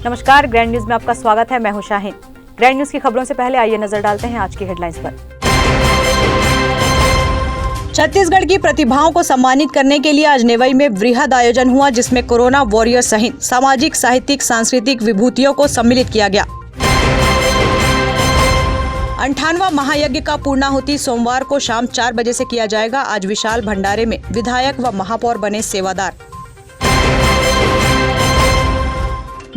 नमस्कार, grand news में आपका स्वागत है। मैं हूं शाहीन। ग्रैंड न्यूज की खबरों से पहले आइए नजर डालते हैं आज की हेडलाइंस पर। छत्तीसगढ़ की प्रतिभाओं को सम्मानित करने के लिए आज नेवई में वृहद आयोजन हुआ, जिसमें कोरोना वॉरियर सहित सामाजिक, साहित्यिक, सांस्कृतिक विभूतियों को सम्मिलित किया गया। 58वां महायज्ञ का पूर्णाहुति सोमवार को शाम 4 बजे से किया जाएगा। आज विशाल भंडारे में विधायक व महापौर बने सेवादार।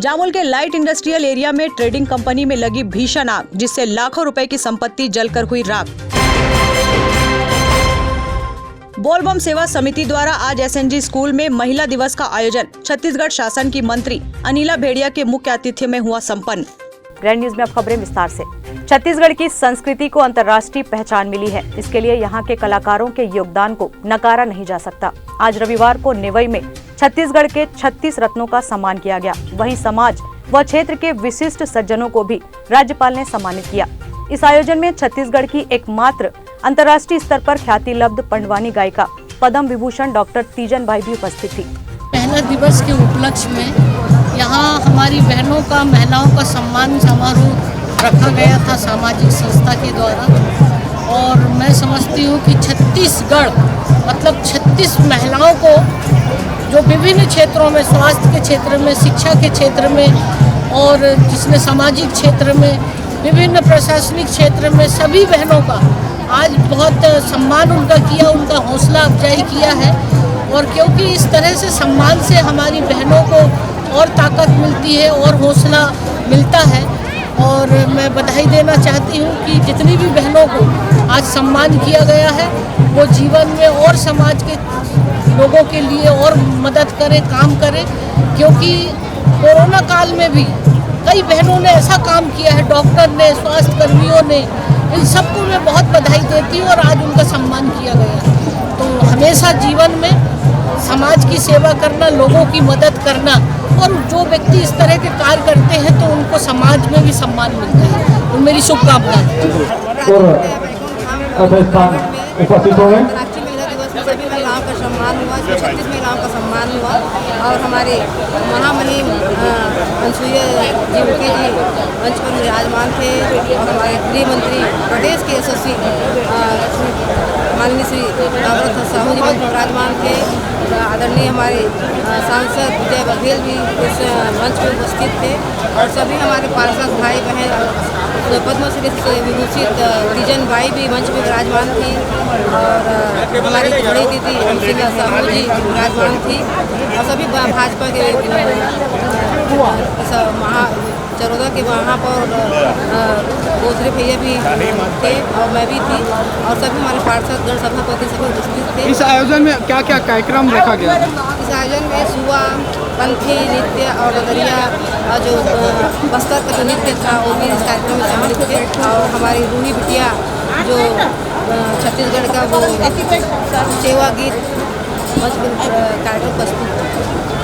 जामुल के लाइट इंडस्ट्रियल एरिया में ट्रेडिंग कंपनी में लगी भीषण आग, जिससे लाखों रुपए की संपत्ति जलकर हुई राख। बोलबम सेवा समिति द्वारा आज एसएनजी स्कूल में महिला दिवस का आयोजन छत्तीसगढ़ शासन की मंत्री अनिला भेड़िया के मुख्य आतिथ्य में हुआ संपन्न। ग्रैंड न्यूज में अब खबरें विस्तार से। छत्तीसगढ़ की संस्कृति को अंतर्राष्ट्रीय पहचान मिली है। इसके लिए यहाँ के कलाकारों के योगदान को नकारा नहीं जा सकता। आज रविवार को नेवई में छत्तीसगढ़ के 36 रत्नों का सम्मान किया गया। वहीं समाज व क्षेत्र के विशिष्ट सज्जनों को भी राज्यपाल ने सम्मानित किया। इस आयोजन में छत्तीसगढ़ की एकमात्र अंतर्राष्ट्रीय स्तर पर ख्याति लब्ध पंडवानी गायिका पद्म विभूषण डॉक्टर तीजन बाई भी उपस्थित थी। महिला दिवस के उपलक्ष्य में यहाँ हमारी बहनों का, महिलाओं का सम्मान समारोह रखा गया था सामाजिक संस्था के द्वारा। और मैं समझती हूँ कि छत्तीसगढ़ मतलब 36 महिलाओं को जो विभिन्न क्षेत्रों में, स्वास्थ्य के क्षेत्र में, शिक्षा के क्षेत्र में और जिसने सामाजिक क्षेत्र में, विभिन्न प्रशासनिक क्षेत्र में सभी बहनों का आज बहुत सम्मान उनका किया, उनका हौसला अफजाई किया है। और क्योंकि इस तरह से सम्मान से हमारी बहनों को और ताकत मिलती है और हौसला मिलता है। और मैं बधाई देना चाहती हूँ कि जितनी भी बहनों को आज सम्मान किया गया है वो जीवन में और समाज के लोगों के लिए और मदद करें, काम करें। क्योंकि कोरोना काल में भी कई बहनों ने ऐसा काम किया है, डॉक्टर ने, स्वास्थ्य कर्मियों ने, इन सबको मैं बहुत बधाई देती हूँ और आज उनका सम्मान किया गया है। तो हमेशा जीवन में समाज की सेवा करना, लोगों की मदद करना, और जो व्यक्ति इस तरह के कार्य करते हैं तो उनको समाज में भी सम्मान मिलता है। तो मेरी शुभकामनाएं। उपस्थित हो गए सभी महिलाओं का सम्मान हुआ, 36 महिलाओं का सम्मान हुआ। और हमारे महामहिम अनसुईया जी मुखी जी मंच पर विराजमान थे और हमारे गृह मंत्री, प्रदेश के यशस्वी माननीय श्री रामप्रसाद साहू जी मंच पर विराजमान थे। आदरणीय हमारे सांसद विजय बघेल भी इस मंच पर उपस्थित थे और सभी हमारे पार्षद भाई बहन, पद्मश्री से विभूषित तीजन बाई भी मंच पर विराजमान थी और हमारी बड़ी दीदी अनसुईया साहू जी विराजमान थी और सभी भाजपा के चरोदा के महापौर गोदरे भैया भी थे और मैं भी थी और सभी हमारे पार्षदगण, सभापति सभी उपस्थित थे। इस आयोजन में क्या क्या कार्यक्रम रखा गया? इस आयोजन में सुआ, पंथी नृत्य और दरिया जो बस्तर का जो नृत्य था वो भी इस कार्यक्रम में सम्मिलित थे। और हमारी रूही बिटिया जो छत्तीसगढ़ का वो सेवा गीत कार्यक्रम प्रस्तुत।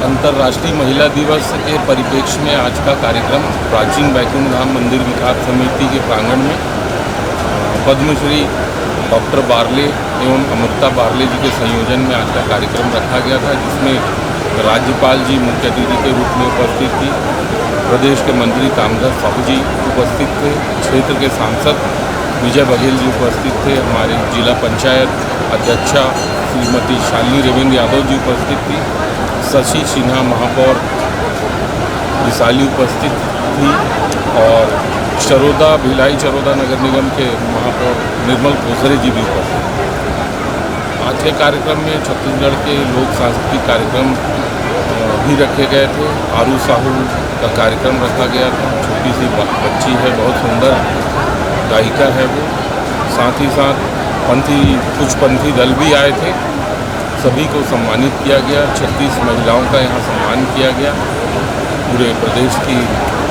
अंतर्राष्ट्रीय महिला दिवस के परिप्रेक्ष्य में आज का कार्यक्रम प्राचीन बैकुंठ धाम मंदिर विकास समिति के प्रांगण में पद्मश्री डॉक्टर बारले एवं अमृता बारले जी के संयोजन में आज का कार्यक्रम रखा गया था, जिसमें राज्यपाल जी मुख्य अतिथि के रूप में उपस्थित थी, प्रदेश के मंत्री ताम्रध्वज साहू जी उपस्थित थे, क्षेत्र के सांसद विजय बघेल जी उपस्थित थे, हमारे जिला पंचायत अध्यक्षा श्रीमती शालिनी रेवेंद्र यादव जी उपस्थित थी, शशि सिन्हा महापौर विशाली उपस्थित थी और चरोदा, भिलाई चरोदा नगर निगम के महापौर निर्मल कोसरे जी भी उपस्थित थे। आज के कार्यक्रम में छत्तीसगढ़ के लोक सांस्कृतिक कार्यक्रम भी रखे गए थे। आरू साहू का कार्यक्रम रखा गया था, छोटी सी बच्ची है, बहुत सुंदर गायिका है वो। साथ ही साथ कुछ पंथी दल भी आए थे, सभी को सम्मानित किया गया। 36 महिलाओं का यहाँ सम्मान किया गया। पूरे प्रदेश की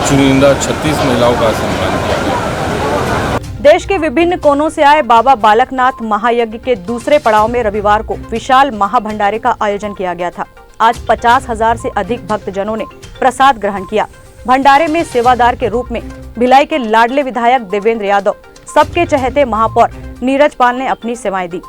चुनिंदा 36 महिलाओं का सम्मान किया गया। देश के विभिन्न कोनों से आए बाबा बालकनाथ महायज्ञ के दूसरे पड़ाव में रविवार को विशाल महाभंडारे का आयोजन किया गया था। आज 50,000 से अधिक भक्तजनों ने प्रसाद ग्रहण किया। भंडारे में सेवादार के रूप में भिलाई के लाडले विधायक देवेंद्र यादव, सबके चहेते महापौर नीरज पाल ने अपनी सेवाएं दी।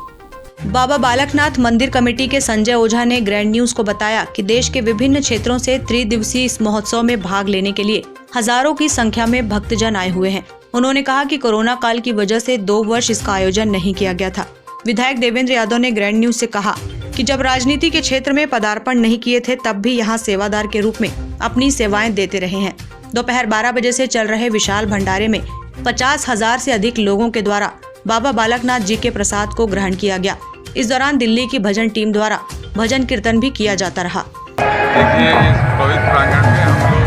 बाबा बालकनाथ मंदिर कमेटी के संजय ओझा ने ग्रैंड न्यूज को बताया कि देश के विभिन्न क्षेत्रों से त्रिदिवसीय इस महोत्सव में भाग लेने के लिए हजारों की संख्या में भक्तजन आए हुए हैं। उन्होंने कहा कि कोरोना काल की वजह से 2 वर्ष इसका आयोजन नहीं किया गया था। विधायक देवेंद्र यादव ने ग्रैंड न्यूज से कहा कि जब राजनीति के क्षेत्र में पदार्पण नहीं किए थे तब भी यहाँ सेवादार के रूप में अपनी सेवाएं देते रहे हैं। दोपहर 12 बजे से चल रहे विशाल भंडारे में 50,000 से अधिक लोगों के द्वारा बाबा बालकनाथ जी के प्रसाद को ग्रहण किया गया। इस दौरान दिल्ली की भजन टीम द्वारा भजन कीर्तन भी किया जाता रहा। देखिए, इस पवित्र प्रांगण में हम लोग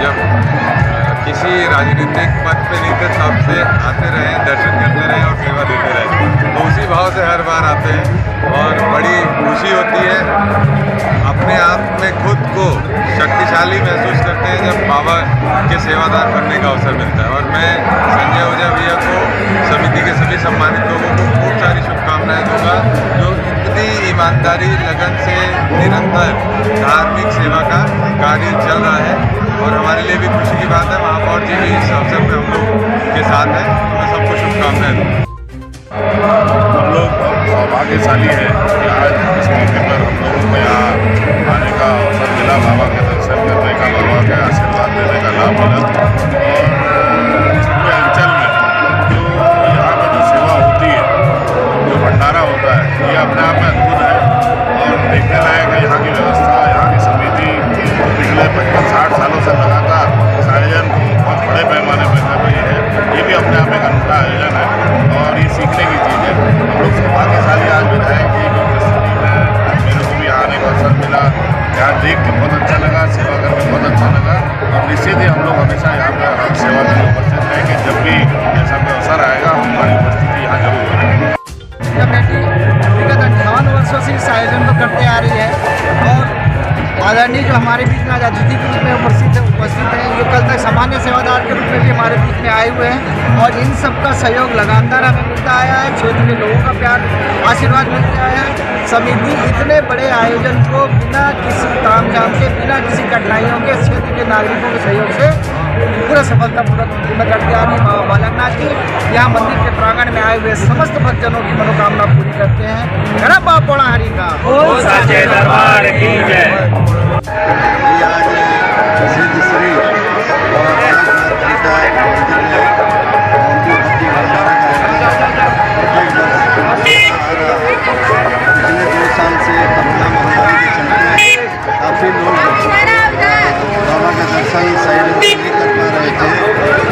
जब किसी राजनीतिक पद पे नहीं थे तब से आते रहे, दर्शन करते रहे और सेवा देते रहे, तो उसी भाव से हर बार आते हैं और बड़ी खुशी होती है। अपने आप में खुद को शक्तिशाली महसूस करते हैं जब बाबा के सेवादार बनने का अवसर मिलता है। और मैं संजय ओझा भैया को, समिति के सभी सम्मानित लोगों को खूब सारी शुभकामनाएं दूंगा जो इतनी ईमानदारी लगन से निरंतर धार्मिक सेवा का कार्य चल रहा है। और हमारे लिए भी खुशी की बात है, महापौर जी भी इस अवसर में हम लोग के साथ हैं। मैं सबको शुभकामनाएं दूँगा। हम लोग भाग्यशाली हैं कि आज इस मौके पर हम लोगों को यहाँ आने का अवसर मिला, बाबा के दर्शन करने का, बाबा के आशीर्वाद लेने का लाभ मिला। और पूरे अंचल में जो यहाँ पर जो सेवा होती है, जो भंडारा होता है, ये अपने आप में अद्भुत है और देखने लायक है। यहाँ की व्यवस्था, यहाँ की समिति पिछले 55-60 सालों से लगातार इस आयोजन बहुत बड़े पैमाने पर कर रही है। ये भी अपने आप में एक अनूठा आयोजन है और ये सीखने की चीज़ है। हम लोग सौभाग्यशाली आज विधायक जी की उपस्थिति में मेरे को भी आने का अवसर मिला। यहाँ देख के बहुत अच्छा लगा, सेवा करके बहुत अच्छा लगा और निश्चित ही हम लोग हमेशा यहाँ पर सेवा करने उपस्थित रहेंगे। जब भी ऐसा कोई अवसर आएगा हमारी उपस्थिति यहाँ जरूर रहेगी। कमेटी विगत 58 वर्षों से इस आयोजन को करते आ रही है और आदरणीय जो हमारे बीच में आज अतिथि के रूप में उपस्थित है, ये कल तक सामान्य सेवादार के रूप में भी हमारे बीच में आए हुए हैं और इन सब का सहयोग लगातार हमें मिलता आया है। क्षेत्र के लोगों का प्यार आशीर्वाद मिलता आया है। समिति इतने बड़े आयोजन को बिना किसी तामझाम के, बिना किसी कठिनाइयों के, क्षेत्र के नागरिकों के सहयोग से पूरा सफलतापूर्वक पूर्ण करते आ रही है। बाबा बालकनाथ जी यहाँ मंदिर के प्रांगण में आए हुए समस्त भक्तजनों की मनोकामना पूरी करते हैं। घड़ा पापोड़ा हरि का सच्चे दरबार की जय। आज सिद्ध श्री बाबा बालकनाथ जी का मंदिर में मूर्ति भंडारा पिछले 2 साल से कोरोना महामारी के चलते काफ़ी लोग बाबा का दर्शन सही नहीं कर पा रहे थे।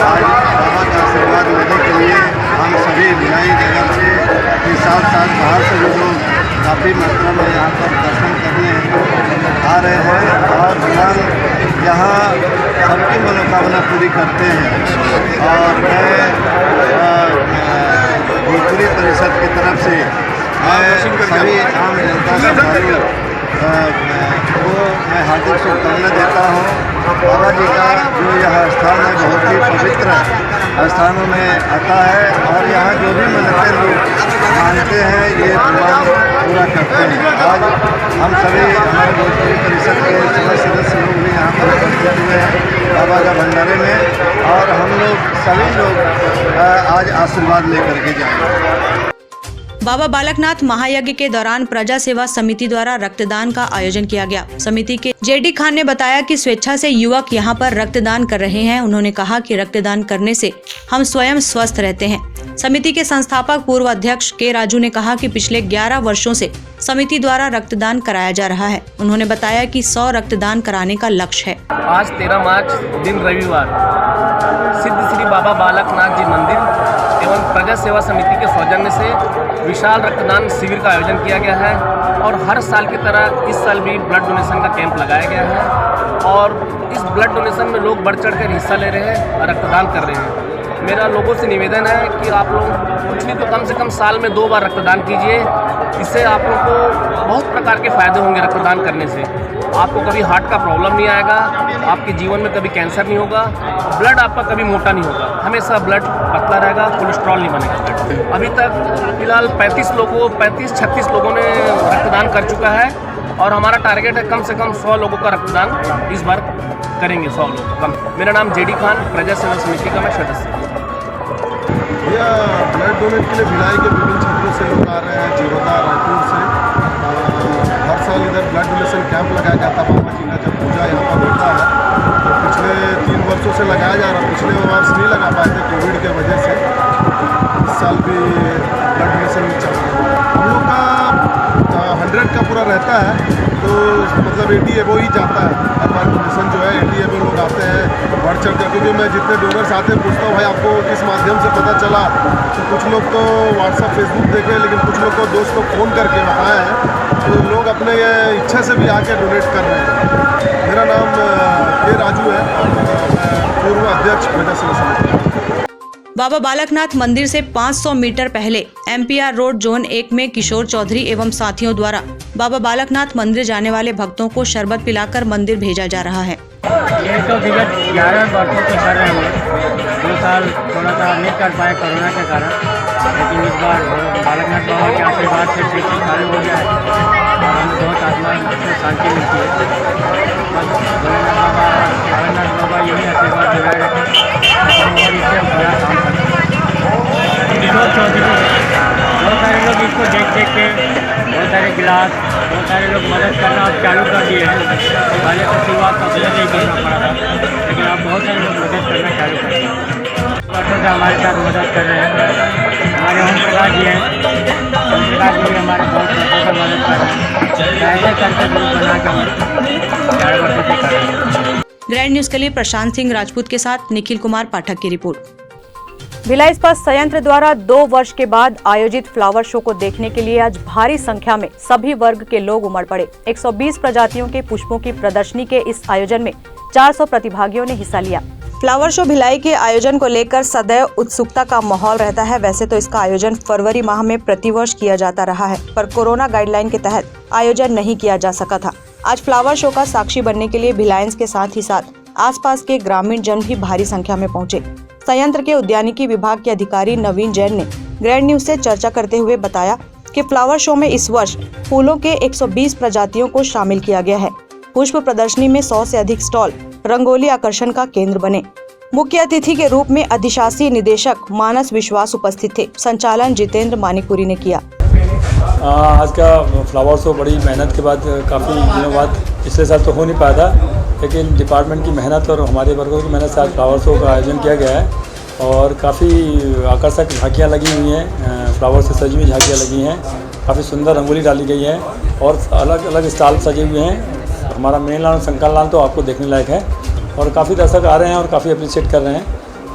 आज बाबा का आशीर्वाद लेने के लिए हम सभी भिलाई नगर से के साथ साथ बाहर से जो लोग काफ़ी मात्रा में यहाँ पर दर्शन करने आ रहे हैं और भगवान यहाँ सबकी मनोकामना पूरी करते हैं। और मैं भोजपुरी परिषद की तरफ से सभी आम जनता को मैं हार्दिक शुभकामना देता हूँ। बाबा जी का जो यह स्थान है बहुत ही पवित्र स्थानों में आता है और यहाँ जो भी मन्नतें लोग मानते हैं ये भगवान पूरा करते हैं। आज हम सभी हमारे भोजपुरी परिषद के समस्त सदस्य लोग भी यहाँ पर उपस्थित हुए हैं बाबा का भंडारे में और हम लोग सभी लोग आज आशीर्वाद लेकर के जाएंगे। बाबा बालकनाथ महायज्ञ के दौरान प्रजा सेवा समिति द्वारा रक्तदान का आयोजन किया गया। समिति के जेडी खान ने बताया कि स्वेच्छा से युवक यहां पर रक्तदान कर रहे हैं। उन्होंने कहा कि रक्तदान करने से हम स्वयं स्वस्थ रहते हैं। समिति के संस्थापक पूर्व अध्यक्ष के राजू ने कहा कि पिछले 11 वर्षों से समिति द्वारा रक्तदान कराया जा रहा है। उन्होंने बताया कि 100 रक्तदान कराने का लक्ष्य है। आज 13 मार्च दिन रविवार सिद्ध श्री बाबा बालकनाथ जी मंदिर एवं प्रजा सेवा समिति के सौजन्य से विशाल रक्तदान शिविर का आयोजन किया गया है और हर साल की तरह इस साल भी ब्लड डोनेशन का कैंप लगाया गया है और इस ब्लड डोनेशन में लोग बढ़ चढ़ कर हिस्सा ले रहे हैं और रक्तदान कर रहे हैं। मेरा लोगों से निवेदन है कि आप लोग कुछ नहीं तो कम से कम साल में 2 बार रक्तदान कीजिए। इससे आप लोग को बहुत प्रकार के फ़ायदे होंगे। रक्तदान करने से आपको कभी हार्ट का प्रॉब्लम नहीं आएगा, आपके जीवन में कभी कैंसर नहीं होगा, ब्लड आपका कभी मोटा नहीं होगा, हमेशा ब्लड पतला रहेगा, कोलेस्ट्रॉल नहीं बनेगा ब्लड। अभी तक फिलहाल 35-36 लोगों ने रक्तदान कर चुका है और हमारा टारगेट है कम से कम 100 लोगों का रक्तदान इस बार करेंगे। 100 लोग कम। मेरा नाम जेडी खान, प्रजा सेवा समिति का मैं सदस्य हूँ। ब्लड डोनेट के लिए भिलाई के विभिन्न जिलों से लोग आ रहे हैं, जीरोदा, रायपुर से। हर साल इधर ब्लड डोनेशन कैंप लगाया जाता है बाबा जी का, जब पूजा यहाँ पर होता है। तो पिछले 3 वर्षों से लगाया जा रहा है। पिछले वर्ष नहीं लगा पाए थे कोविड के वजह से। इस साल भी ब्लड डोनेशन चल रहा है। हम लोग का 100 का पूरा रहता है, तो मतलब 80 एबो ही जाता है। हर बार डोनेशन जो है 80 एबो लोग आते हैं, बढ़ चढ़ कर। क्योंकि मैं जितने डोनर्स आते हैं पूछता हूँ भाई आपको किस माध्यम से पता चला, तो कुछ लोग तो व्हाट्सअप फेसबुक देखे, लेकिन कुछ लोग को दोस्त को फ़ोन करके बताया है। तो लोग अपने इच्छा से भी आके डोनेट कर रहे हैं। मेरा नाम के राजू है और मैं पूर्व अध्यक्ष प्रजा सेवा समिति। बाबा बालकनाथ मंदिर से 500 मीटर पहले MPR रोड जोन 1 में किशोर चौधरी एवं साथियों द्वारा बाबा बालकनाथ मंदिर जाने वाले भक्तों को शरबत पिलाकर मंदिर भेजा जा रहा है। ये तो विगत 11 वर्षों से कर रहे हैं। 2 साल थोड़ा सा नहीं कर पाए कोरोना के कारण, लेकिन इस बार बालकनाथ बाबा के आशीर्वाद से फिर से चालू हो गया है और हम बहुत आत्मा से शांति मिलती है। बालकनाथ बाबा यही आशीर्वाद बनाए रखें और इससे बड़ा काम करें। किशोर चौधरी बहुत सारे लोग इसको देख के बहुत सारे गिलास, बहुत सारे लोग मदद करना अब चालू कर दिए हैं। पहले तो शुरुआत तो अपने नहीं करना पड़ा था, लेकिन अब बहुत सारे लोग मदद करना चालू कर दिए हैं। वर्षों से हमारे साथ मदद कर रहे हैं। हमारे ओम प्रकाश जी हैं, ओम प्रकाश जी हमारे बहुत वर्षों से मदद कर रहे हैं। ऐसे करके ग्रुप बना के हम 4 वर्षों से कर रहे हैं। ग्रैंड न्यूज के लिए प्रशांत सिंह राजपूत के साथ निखिल कुमार पाठक की रिपोर्ट। भिलाई इस्पात संयंत्र द्वारा 2 वर्ष के बाद आयोजित फ्लावर शो को देखने के लिए आज भारी संख्या में सभी वर्ग के लोग उमड़ पड़े। 120 प्रजातियों के पुष्पों की प्रदर्शनी के इस आयोजन में 400 प्रतिभागियों ने हिस्सा लिया। फ्लावर शो भिलाई के आयोजन को लेकर सदैव उत्सुकता का माहौल रहता है। वैसे तो इसका आयोजन फरवरी माह में प्रतिवर्ष किया जाता रहा है, पर कोरोना गाइडलाइन के तहत आयोजन नहीं किया जा सका था। आज फ्लावर शो का साक्षी बनने के लिए भिलायंस के साथ ही साथ आसपास के ग्रामीण जन भी भारी संख्या में पहुंचे। संयंत्र के उद्यानिकी विभाग के अधिकारी नवीन जैन ने ग्रैंड न्यूज से चर्चा करते हुए बताया कि फ्लावर शो में इस वर्ष फूलों के 120 प्रजातियों को शामिल किया गया है। पुष्प प्रदर्शनी में 100 से अधिक स्टॉल रंगोली आकर्षण का केंद्र बने। मुख्य अतिथि के रूप में अधिशासी निदेशक मानस विश्वास उपस्थित थे। संचालन जितेंद्र मानिकपुरी ने किया। आज का फ्लावर शो बड़ी मेहनत के बाद, काफ़ी दिनों बाद, पिछले साल तो हो नहीं पाया था, लेकिन डिपार्टमेंट की मेहनत और हमारे वर्गों की मेहनत से आज फ्लावर शो का आयोजन किया गया है। और काफ़ी आकर्षक झांकियाँ लगी हुई हैं, फ्लावर से सजी हुई झांकियाँ लगी हैं, काफ़ी सुंदर रंगोली डाली गई है और अलग अलग स्टॉल सजे हुए हैं। हमारा मेन लाइन संकल लाइन तो आपको देखने लायक है और काफ़ी दर्शक आ रहे हैं और काफ़ी अप्रिशिएट कर रहे हैं।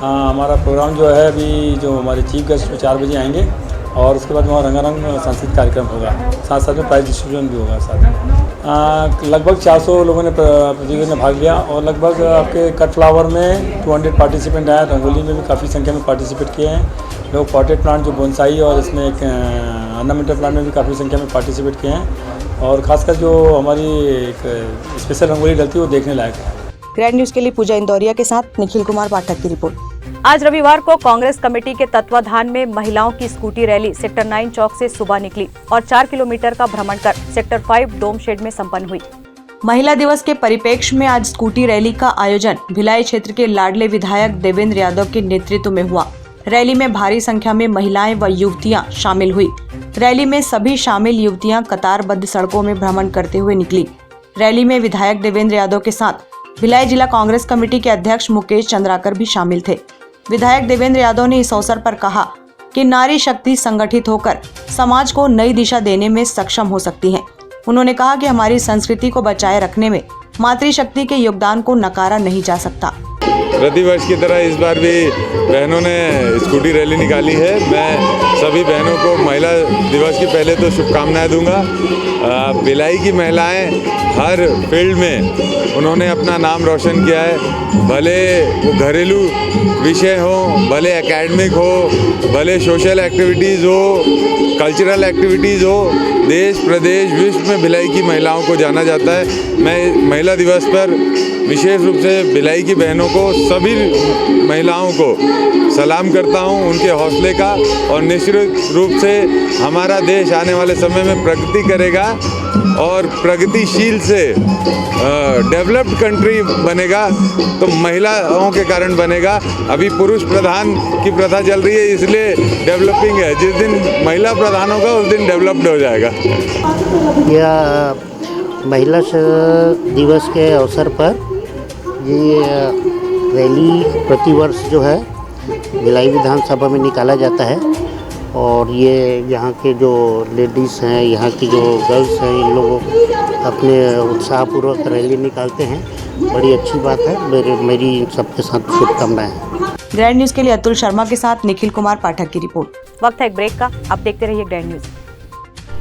हमारा प्रोग्राम जो है अभी, जो हमारे चीफ गेस्ट 4 बजे आएंगे और उसके बाद वहाँ रंगारंग सांस्कृतिक कार्यक्रम होगा, साथ साथ में प्राइज डिस्ट्रीब्यूशन भी होगा साथ में। लगभग 400 लोगों ने प्रतियोगिता में भाग लिया और लगभग आपके कट फ्लावर में 200 पार्टिसिपेंट आए। रंगोली में भी काफ़ी संख्या में पार्टिसिपेट किए हैं लोग। पॉटेड प्लांट जो बोनसाई और इसमें एक ऑर्नामेंटल प्लांट में भी काफ़ी संख्या में पार्टिसिपेट किए हैं और खासकर जो हमारी एक स्पेशल रंगोली डलती है वो देखने लायक है। ग्रैंड न्यूज के लिए पूजा इंदौरिया के साथ निखिल कुमार पाठक की रिपोर्ट। आज रविवार को कांग्रेस कमेटी के तत्वाधान में महिलाओं की स्कूटी रैली सेक्टर 9 चौक से सुबह निकली और 4 किलोमीटर का भ्रमण कर सेक्टर 5 डोम शेड में संपन्न हुई। महिला दिवस के परिप्रेक्ष्य में आज स्कूटी रैली का आयोजन भिलाई क्षेत्र के लाडले विधायक देवेंद्र यादव के नेतृत्व में हुआ। रैली में भारी संख्या में महिलाएं व युवतियां शामिल हुई। रैली में सभी शामिल युवतियां कतारबद्ध सड़कों में भ्रमण करते हुए निकली। रैली में विधायक देवेंद्र यादव के साथ भिलाई जिला कांग्रेस कमेटी के अध्यक्ष मुकेश चंद्राकर भी शामिल थे। विधायक देवेंद्र यादव ने इस अवसर पर कहा कि नारी शक्ति संगठित होकर समाज को नई दिशा देने में सक्षम हो सकती है। उन्होंने कहा कि हमारी संस्कृति को बचाए रखने में मातृशक्ति के योगदान को नकारा नहीं जा सकता। प्रतिवर्ष की तरह इस बार भी बहनों ने स्कूटी रैली निकाली है। मैं सभी बहनों को महिला दिवस की पहले तो शुभकामनाएं दूंगा। भिलाई की महिलाएं हर फील्ड में उन्होंने अपना नाम रोशन किया है, भले वो घरेलू विषय हो, भले एकेडमिक हो, भले सोशल एक्टिविटीज़ हो, कल्चरल एक्टिविटीज़ हो। देश प्रदेश विश्व में भिलाई की महिलाओं को जाना जाता है। मैं महिला दिवस पर विशेष रूप से भिलाई की बहनों को, सभी महिलाओं को सलाम करता हूं, उनके हौसले का। और निश्चित रूप से हमारा देश आने वाले समय में प्रगति करेगा और प्रगतिशील से डेवलप्ड कंट्री बनेगा तो महिलाओं के कारण बनेगा। अभी पुरुष प्रधान की प्रथा चल रही है, इसलिए डेवलपिंग है। जिस दिन महिला प्रधान होगा उस दिन डेवलप्ड हो जाएगा। यह महिला दिवस के अवसर पर ये रैली प्रतिवर्ष जो है भिलाई विधानसभा में निकाला जाता है और ये यहाँ के जो लेडीज़ हैं, यहाँ की जो गर्ल्स हैं, इन लोग अपने उत्साहपूर्वक रैली निकालते हैं। बड़ी अच्छी बात है। मेरी सबके साथ शुभकामनाएं हैं। ग्रैंड न्यूज़ के लिए अतुल शर्मा के साथ निखिल कुमार पाठक की रिपोर्ट। वक्त है एक ब्रेक का, अब देखते रहिए ग्रैंड न्यूज़।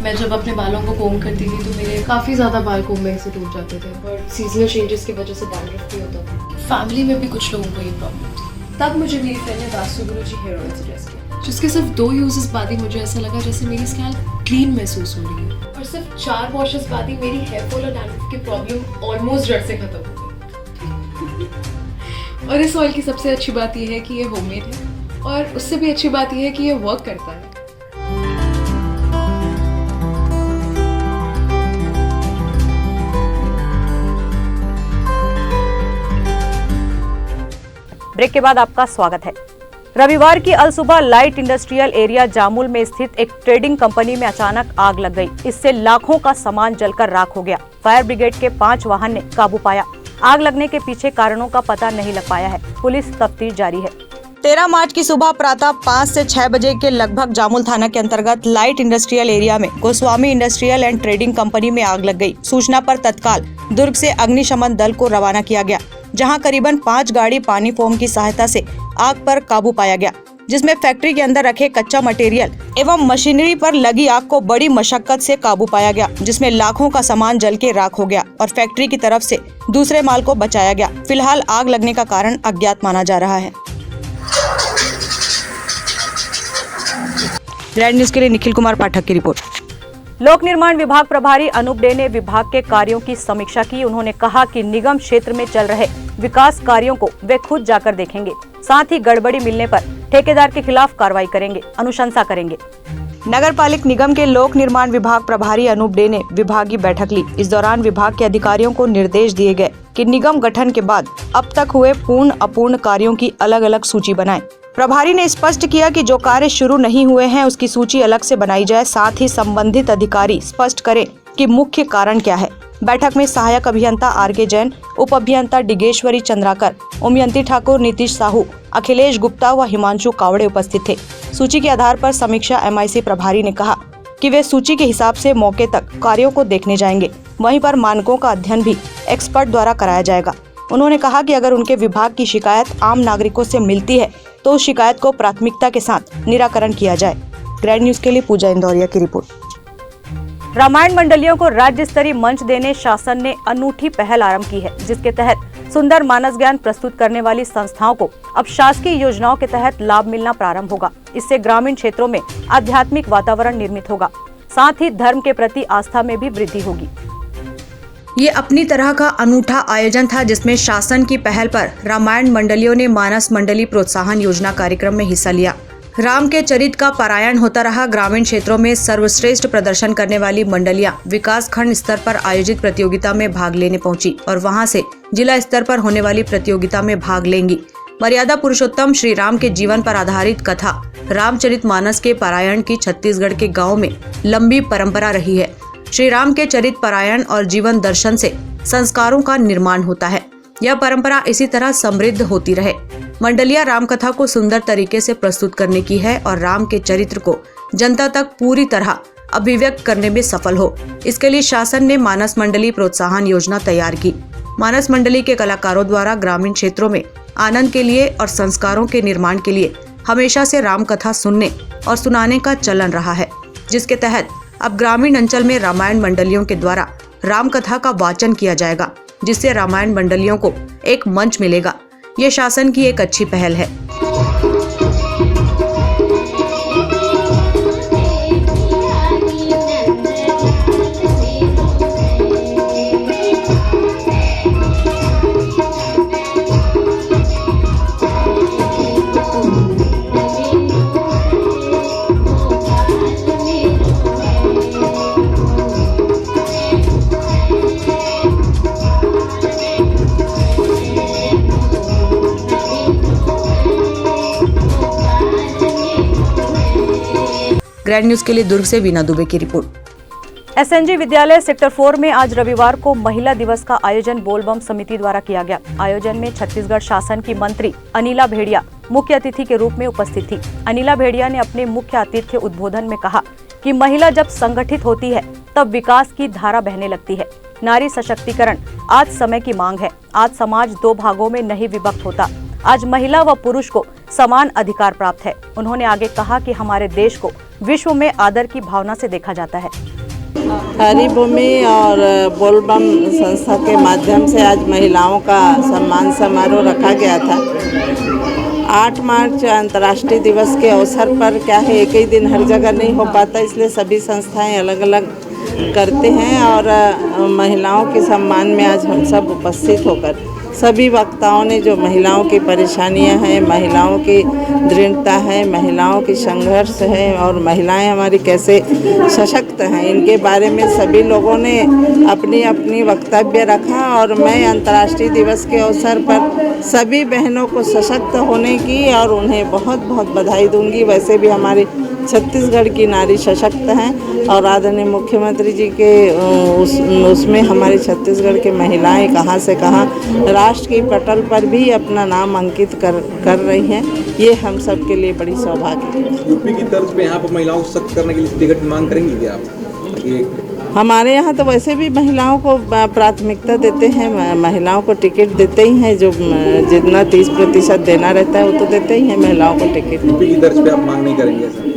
मैं जब अपने बालों को कोम करती थी तो मेरे काफ़ी ज़्यादा बाल कोम्बिंग से टूट जाते थे, बट सीजनल चेंजेस की वजह से डैंड्रफ भी होता था। फैमिली में भी कुछ लोगों को ये प्रॉब्लम थी। तब मुझे मेरी फ्रेंड ने वासु गुरुजी हेयर ऑयल सजेस्ट किया, जिसके सिर्फ 2 यूजेस बाद ही मुझे ऐसा लगा जैसे मेरी स्कैल्प क्लीन महसूस हो रही है, और सिर्फ 4 वॉशेस बाद ही मेरी हेयर फॉल और डैंड्रफ की प्रॉब्लम ऑलमोस्ट जड़ से खत्म हो गई। और इस ऑयल की सबसे अच्छी बात यह है कि ये होममेड है, और उससे भी अच्छी बात यह है कि ये वर्क करता है। ब्रेक के बाद आपका स्वागत है। रविवार की अलसुबह लाइट इंडस्ट्रियल एरिया जामुल में स्थित एक ट्रेडिंग कंपनी में अचानक आग लग गई। इससे लाखों का सामान जलकर राख हो गया। फायर ब्रिगेड के 5 वाहन ने काबू पाया। आग लगने के पीछे कारणों का पता नहीं लग पाया है। पुलिस तफ्तीश जारी है। 13 मार्च की सुबह प्रातः 5 से 6 बजे के लगभग जामुल थाना के अंतर्गत लाइट इंडस्ट्रियल एरिया में Goswami industrial and trading company में आग लग गई। सूचना पर तत्काल दुर्ग से अग्निशमन दल को रवाना किया गया, जहां करीबन 5 गाड़ी पानी फोम की सहायता से आग पर काबू पाया गया, जिसमें फैक्ट्री के अंदर रखे कच्चा मटेरियल एवं मशीनरी पर लगी आग को बड़ी मशक्कत से काबू पाया गया, जिसमें लाखों का सामान जल के राख हो गया और फैक्ट्री की तरफ से दूसरे माल को बचाया गया। फिलहाल आग लगने का कारण अज्ञात माना जा रहा है। ग्रैंड न्यूज़ के लिए निखिल कुमार पाठक की रिपोर्ट। लोक निर्माण विभाग प्रभारी अनूप डे ने विभाग के कार्यों की समीक्षा की। उन्होंने कहा कि निगम क्षेत्र में चल रहे विकास कार्यों को वे खुद जाकर देखेंगे, साथ ही गड़बड़ी मिलने पर ठेकेदार के खिलाफ कार्रवाई करेंगे, अनुशंसा करेंगे। नगर पालिक निगम के लोक निर्माण विभाग प्रभारी अनूप डे ने विभागीय बैठक ली। इस दौरान विभाग के अधिकारियों को निर्देश दिए गए कि निगम गठन के बाद अब तक हुए पूर्ण अपूर्ण कार्यों की अलग अलग सूची बनाएं। प्रभारी ने स्पष्ट किया कि जो कार्य शुरू नहीं हुए हैं उसकी सूची अलग से बनाई जाए, साथ ही संबंधित अधिकारी स्पष्ट करें कि मुख्य कारण क्या है। बैठक में सहायक अभियंता आर.के. जैन, उप अभियंता डिगेश्वरी चंद्राकर, उमयंती ठाकुर, नीतीश साहू, अखिलेश गुप्ता व हिमांशु कावड़े उपस्थित थे। सूची के आधार पर समीक्षा एमआईसी प्रभारी ने कहा कि वे सूची के हिसाब से मौके तक कार्यों को देखने जाएंगे। वहीं पर मानकों का अध्ययन भी एक्सपर्ट द्वारा कराया जाएगा। उन्होंने कहा कि अगर उनके विभाग की शिकायत आम नागरिकों से मिलती है तो उस शिकायत को प्राथमिकता के साथ निराकरण किया जाए। ग्रैंड न्यूज़ के लिए पूजा इंदौरिया की रिपोर्ट। रामायण मंडलियों को राज्य स्तरीय मंच देने शासन ने अनूठी पहल आरंभ की है, जिसके तहत सुंदर मानस ज्ञान प्रस्तुत करने वाली संस्थाओं को अब शासकीय योजनाओं के तहत लाभ मिलना प्रारंभ होगा। इससे ग्रामीण क्षेत्रों में आध्यात्मिक वातावरण निर्मित होगा, साथ ही धर्म के प्रति आस्था में भी वृद्धि होगी। ये अपनी तरह का अनूठा आयोजन था, जिसमें शासन की पहल पर रामायण मंडलियों ने मानस मंडली प्रोत्साहन योजना कार्यक्रम में हिस्सा लिया। राम के चरित्र का पारायण होता रहा। ग्रामीण क्षेत्रों में सर्वश्रेष्ठ प्रदर्शन करने वाली मंडलियां विकास खंड स्तर पर आयोजित प्रतियोगिता में भाग लेने पहुंची और वहां से जिला स्तर पर होने वाली प्रतियोगिता में भाग लेंगी। मर्यादा पुरुषोत्तम श्री राम के जीवन पर आधारित कथा रामचरितमानस के पारायण की छत्तीसगढ़ के गाँव में लंबी परंपरा रही है। श्री राम के चरित्र पारायण और जीवन दर्शन से संस्कारों का निर्माण होता है। यह परंपरा इसी तरह समृद्ध होती रहे। मंडलिया राम कथा को सुंदर तरीके से प्रस्तुत करने की है और राम के चरित्र को जनता तक पूरी तरह अभिव्यक्त करने में सफल हो। इसके लिए शासन ने मानस मंडली प्रोत्साहन योजना तैयार की। मानस मंडली के कलाकारों द्वारा ग्रामीण क्षेत्रों में आनंद के लिए और संस्कारों के निर्माण के लिए हमेशा से राम कथा सुनने और सुनाने का चलन रहा है, जिसके तहत अब ग्रामीण अंचल में रामायण मंडलियों के द्वारा राम कथा का वाचन किया जाएगा, जिससे रामायण मंडलियों को एक मंच मिलेगा। ये शासन की एक अच्छी पहल है। ग्रैंड न्यूज के लिए दुर्ग से वीना दुबे की रिपोर्ट। एसएनजी विद्यालय सेक्टर 4 में आज रविवार को महिला दिवस का आयोजन बोलबम समिति द्वारा किया गया। आयोजन में छत्तीसगढ़ शासन की मंत्री अनिला भेड़िया मुख्य अतिथि के रूप में उपस्थित थी। अनिला भेड़िया ने अपने मुख्य आतिथ्य उद्बोधन में कहा कि महिला जब संगठित होती है तब विकास की धारा बहने लगती है। नारी सशक्तिकरण आज समय की मांग है। आज समाज दो भागों में नहीं विभक्त होता। आज महिला व पुरुष को समान अधिकार प्राप्त है। उन्होंने आगे कहा कि हमारे देश को विश्व में आदर की भावना से देखा जाता है। हरिभूमि और बोलबम संस्था के माध्यम से आज महिलाओं का सम्मान समारोह रखा गया था। 8 मार्च अंतर्राष्ट्रीय दिवस के अवसर पर क्या है, एक ही दिन हर जगह नहीं हो पाता, इसलिए सभी संस्थाएं अलग अलग करते हैं और महिलाओं के सम्मान में आज हम सब उपस्थित होकर सभी वक्ताओं ने जो महिलाओं की परेशानियां हैं, महिलाओं की दृढ़ता है, महिलाओं की संघर्ष है और महिलाएं हमारी कैसे सशक्त हैं, इनके बारे में सभी लोगों ने अपनी अपनी वक्तव्य रखा। और मैं अंतर्राष्ट्रीय दिवस के अवसर पर सभी बहनों को सशक्त होने की और उन्हें बहुत बहुत बधाई दूंगी। वैसे भी हमारी छत्तीसगढ़ की नारी सशक्त हैं और आदरणीय मुख्यमंत्री जी के उसमें हमारी छत्तीसगढ़ की महिलाएं कहां से कहां राष्ट्र की पटल पर भी अपना नाम अंकित कर रही हैं। ये हम सब के लिए बड़ी सौभाग्य है। यूपी की तर्ज पे यहाँ पर महिलाओं को सशक्त करने के लिए टिकट मांग करेंगी क्या आप? हमारे यहाँ तो वैसे भी महिलाओं को प्राथमिकता देते हैं, महिलाओं को टिकट देते ही हैं। जो जितना 30% देना रहता है वो तो देते ही हैं महिलाओं को टिकट। यूपी की तर्ज पे आप मांग नहीं करेंगे ऐसा?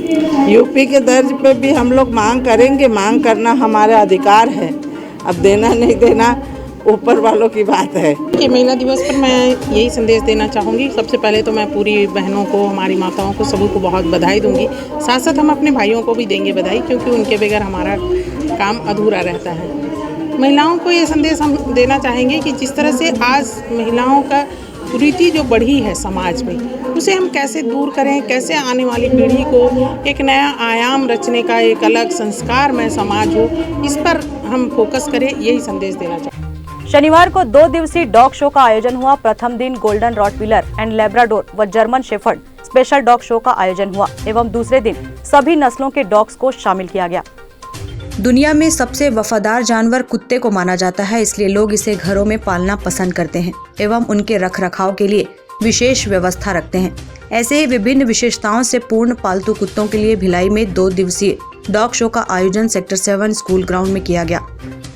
यूपी के दर्ज पे भी हम लोग मांग करेंगे। मांग करना हमारा अधिकार है। अब देना नहीं देना ऊपर वालों की बात है। कि महिला दिवस पर मैं यही संदेश देना चाहूँगी। सबसे पहले तो मैं पूरी बहनों को, हमारी माताओं को, सभी को बहुत बधाई दूंगी। साथ साथ हम अपने भाइयों को भी देंगे बधाई, क्योंकि उनके बगैर हमारा काम अधूरा रहता है। महिलाओं को ये संदेश हम देना चाहेंगे कि जिस तरह से आज महिलाओं का कुरीति जो बढ़ी है समाज में, उसे हम कैसे दूर करें, कैसे आने वाली पीढ़ी को एक नया आयाम रचने का एक अलग संस्कारमय समाज हो, इस पर हम फोकस करें, यही संदेश देना चाहते हैं। शनिवार को 2 दिवसीय डॉग शो का आयोजन हुआ। प्रथम दिन गोल्डन रॉटवीलर एंड लेब्राडोर व German shepherd special dog show का आयोजन हुआ एवं दूसरे दिन सभी नस्लों के डॉग्स को शामिल किया गया। दुनिया में सबसे वफादार जानवर कुत्ते को माना जाता है, इसलिए लोग इसे घरों में पालना पसंद करते हैं एवं उनके रखरखाव के लिए विशेष व्यवस्था रखते हैं। ऐसे ही विभिन्न विशेषताओं से पूर्ण पालतू कुत्तों के लिए भिलाई में 2 दिवसीय डॉग शो का आयोजन सेक्टर 7 स्कूल ग्राउंड में किया गया।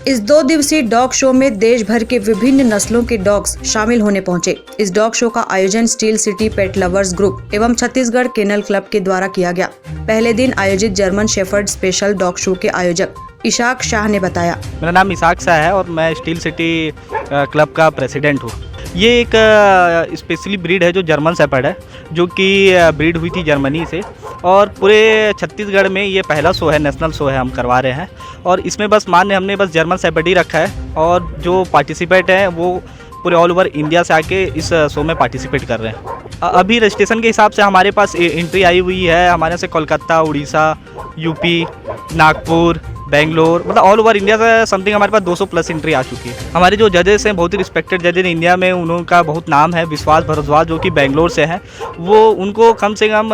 इस 2 दिवसीय डॉग शो में देश भर के विभिन्न नस्लों के डॉग्स शामिल होने पहुंचे। इस डॉग शो का आयोजन स्टील सिटी पेट लवर्स ग्रुप एवं छत्तीसगढ़ केनल क्लब के द्वारा किया गया। पहले दिन आयोजित German shepherd special dog show के आयोजक इशाक शाह ने बताया, मेरा नाम इशाक शाह है और मैं स्टील सिटी क्लब का प्रेसिडेंट हूँ। ये एक स्पेशली ब्रीड है जो जर्मन शेफर्ड है, जो कि ब्रीड हुई थी जर्मनी से और पूरे छत्तीसगढ़ में ये पहला शो है, नेशनल शो है हम करवा रहे हैं। और इसमें बस हमने बस जर्मन शेफर्ड ही रखा है और जो पार्टिसिपेट हैं वो पूरे ऑल ओवर इंडिया से आके इस शो में पार्टिसिपेट कर रहे हैं। अभी रजिस्ट्रेशन के हिसाब से हमारे पास एंट्री आई हुई है। हमारे से कोलकाता, उड़ीसा, यूपी, नागपुर, बेंगलोर, मतलब ऑल ओवर इंडिया से समथिंग हमारे पास 200 प्लस एंट्री आ चुकी है। हमारे जो जजेस हैं बहुत ही रिस्पेक्टेड जजेस इंडिया में, उनका बहुत नाम है। विश्वास भारद्वाज जो कि बेंगलोर से हैं, वो उनको कम से कम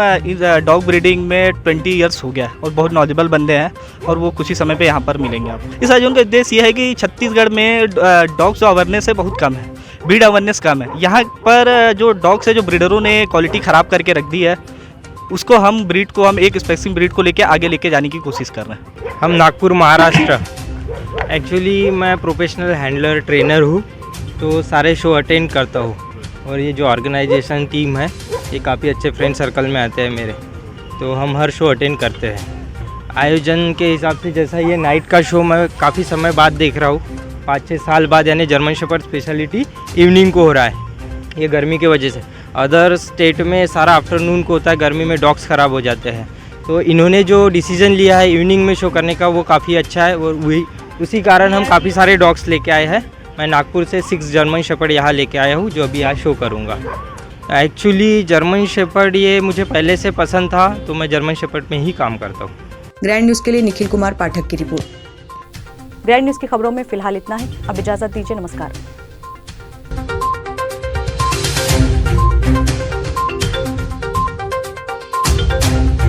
डॉग ब्रीडिंग में 20 ईयर्स हो गया और बहुत नॉलेजेबल बंदे हैं और वो कुछ ही समय पे यहाँ पर मिलेंगे आप। इस आयोजन का उद्देश्य ये है कि छत्तीसगढ़ में डॉग्स अवेयरनेस है बहुत कम है, ब्रीड अवेयरनेस कम है। यहाँ पर जो डॉग्स है जो ब्रीडरों ने क्वालिटी ख़राब करके रख दी है, उसको हम ब्रीड को हम एक स्पेसिफिक ब्रीड को लेके आगे लेके जाने की कोशिश कर रहे हैं। हम नागपुर महाराष्ट्र। एक्चुअली मैं प्रोफेशनल हैंडलर ट्रेनर हूँ, तो सारे शो अटेंड करता हूँ और ये जो ऑर्गेनाइजेशन टीम है ये काफ़ी अच्छे फ्रेंड सर्कल में आते हैं मेरे, तो हम हर शो अटेंड करते हैं। आयोजन के हिसाब से जैसा ये नाइट का शो मैं काफ़ी समय बाद देख रहा हूँ, 5-6 साल बाद, यानी जर्मन शेफर्ड स्पेशलिटी इवनिंग को हो रहा है, ये गर्मी की वजह से। अदर स्टेट में सारा आफ्टरनून को होता है, गर्मी में डॉग्स ख़राब हो जाते हैं। तो इन्होंने जो डिसीजन लिया है इवनिंग में शो करने का वो काफ़ी अच्छा है और वही उसी कारण हम काफ़ी सारे डॉग्स लेके आए हैं। मैं नागपुर से 6 जर्मन शेफर्ड यहाँ लेके आया हूँ जो अभी यहाँ शो करूँगा। एक्चुअली जर्मन शेफर्ड ये मुझे पहले से पसंद था, तो मैं जर्मन शेफर्ड में ही काम करता हूँ। ग्रैंड न्यूज़ के लिए निखिल कुमार पाठक की रिपोर्ट। ग्रैंड न्यूज़ की खबरों में फिलहाल इतना ही। अब इजाज़त दीजिए, नमस्कार।